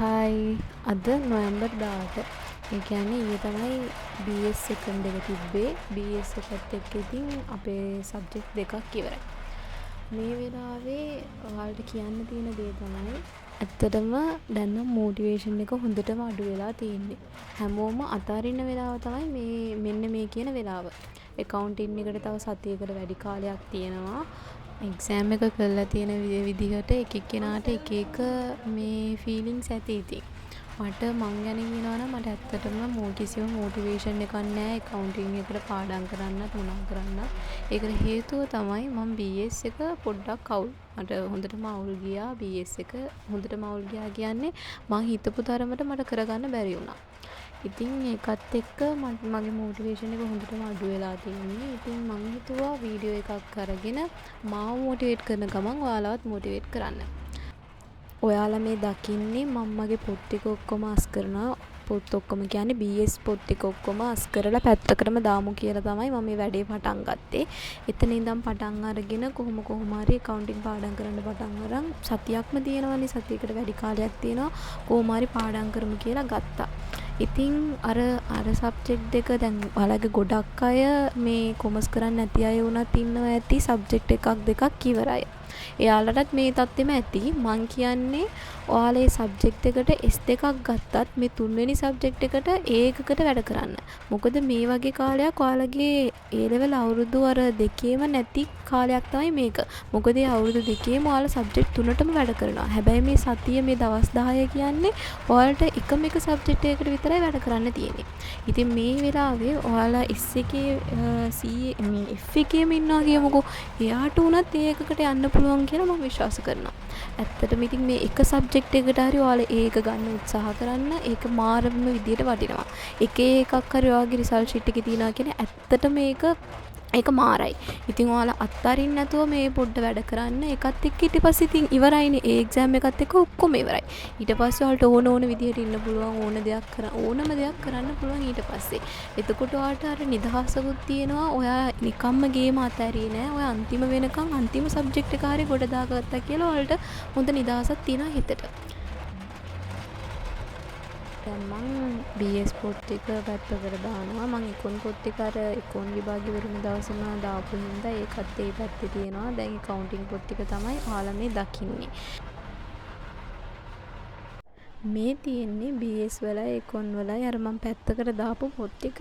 Hi අද නොවැම්බර් 18. ඒ කියන්නේ ඊයේ තමයි BS second එක තිබ්බේ. BS එකත් එක්ක ඉතින් අපේ සබ්ජෙක්ට් දෙකක් ඉවරයි. මේ වෙලාවේ ඔයාලට කියන්න තියෙන දේ තමයි ඇත්තටම දැන් නම් මොටිවේෂන් එක හොඳටම අඩු වෙලා තියෙන්නේ. හැමෝම අතාරින්න වෙලාව තමයි මෙන්න මේ කියන වෙලාව. එකවුන්ටින් එකට තව සතියකට වැඩි කාලයක් තියෙනවා. එක්සෑම් එක කරලා තියෙන විදිහට එක එක්කෙනාට එක එක මේ ෆීලිංග්ස් ඇති ඉතින්. මට මං ගැන කියනවා නම් මට ඇත්තටම කිසිම මොටිවේෂන් එකක් නැහැ එකවුන්ටින් එකට පාඩම් කරන්නත් මොනවා කරන්නත්. ඒකට හේතුව තමයි මම BS එක පොඩ්ඩක් අවුල්. මට හොඳටම අවුල් ගියා BS එක. හොඳටම අවුල් ගියා කියන්නේ මං හිතපු තරමට මට කරගන්න බැරි වුණා. ඉතින් ඒකත් එක්ක මගේ මොටිවේෂන් එක හොඳටම අඩු වෙලා තියෙන්නේ. ඉතින් මම හිතුවා වීඩියෝ එකක් අරගෙන මාව මොටිවේට් කරන ගමන් ඔයාලවත් මොටිවේට් කරන්න. ඔයාලා මේ දකින්නේ මම මගේ පොත් ටික ඔක්කොම අස් කරනවා. පොත් ඔක්කොම කියන්නේ BS පොත් ටික ඔක්කොම අස් කරලා පැත්තකටම දාමු කියලා තමයි මම මේ වැඩේ පටන් ගත්තේ. එතන ඉඳන් පටන් අරගෙන කොහොම හරි accounting පාඩම් කරන්න පටන් අරන් සතියක්ම තියෙනවනේ, සතියකට වැඩි කාලයක් තියෙනවා. කොහොම හරි පාඩම් කරමු කියලා ගත්තා. ඉතින් අර සබ්ජෙක්ට් දෙක දැන් ඔයාලගේ ගොඩක් අය මේ කොමර්ස් කරන්නේ නැති අය වුණත් ඉන්නවා ඇති සබ්ජෙක්ට් එකක් දෙකක් ඉවරයි. එයාලටත් මේ තත්ත්වෙම ඇති. මං කියන්නේ ඔයාලා මේ සබ්ජෙක්ට් එකට S2ක් ගත්තත් මේ තුන්වෙනි සබ්ජෙක්ට් එකට ඒකකට වැඩ කරන්න. මොකද මේ වගේ කාලයක් ඔයාලගේ A level අවුරුදු අර දෙකේම නැති කාලයක් තමයි මේක. මොකද ඒ අවුරුදු දෙකේම ඔයාලා සබ්ජෙක්ට් තුනටම වැඩ කරනවා. හැබැයි මේ සතිය මේ දවස් 10 කියන්නේ ඔයාලට එකම එක සබ්ජෙක්ට් එකකට විතරයි වැඩ කරන්න තියෙන්නේ. ඉතින් මේ වෙලාවේ ඔයාලා S1 මේ F එකේම ඉන්නවා කියමුකෝ. එයාට උනත් ඒකකට යන්න පුළුවන් කියලා මම විශ්වාස කරනවා. ඇත්තටම ඉතින් මේ එක සබ්ජෙක්ට් එකකට හරි ඔයාලා ඒක ගන්න උත්සාහ කරන්න. ඒක මාරම විදියට වටිනවා. එක එකක් හරි ඔයාගේ රිසල්ට් ෂීට් එකේ තියනවා කියන්නේ ඇත්තටම ඒක මාරයි. ඉතින් ඔයාලා අත්තරින්න නැතුව මේ පොඩ්ඩ වැඩ කරන්න. ඒකත් එක්ක ඊට පස්සේ ඉතින් ඉවරයිනේ. ඒ එක්සෑම් එකත් එක්ක ඔක්කොම ඉවරයි. ඊට පස්සේ ඔයාලට ඕන විදියට ඉන්න පුළුවන්. ඕනම දෙයක් කරන්න පුළුවන් ඊට පස්සේ. එතකොට ඔයාලට අර නිදහසකුත් තියෙනවා. ඔයා නිකම්ම ගේම අතෑරියේ නෑ. ඔයා අන්තිම වෙනකන් අන්තිම සබ්ජෙක්ට් එක හරිය ගොඩ දාගත්තා කියලා ඔයාලට හොඳ නිදහසක් තියෙනවා හිතට. දැන් මං BS පොත් එක පැත්තකට දානවා. මං ඉකොන් පොත් එක අර ඉකොන් විභාගේ වරුණ දවසේම දාපු හින්දා ඒකත් ඒ පැත්තේ තියෙනවා. දැන් accounting පොත් ටික තමයි ඔයාලා මේ දකින්නේ. මේ තියෙන්නේ BS වලයි ඉකොන් වලයි අර මං පැත්තකට දාපු පොත් ටික.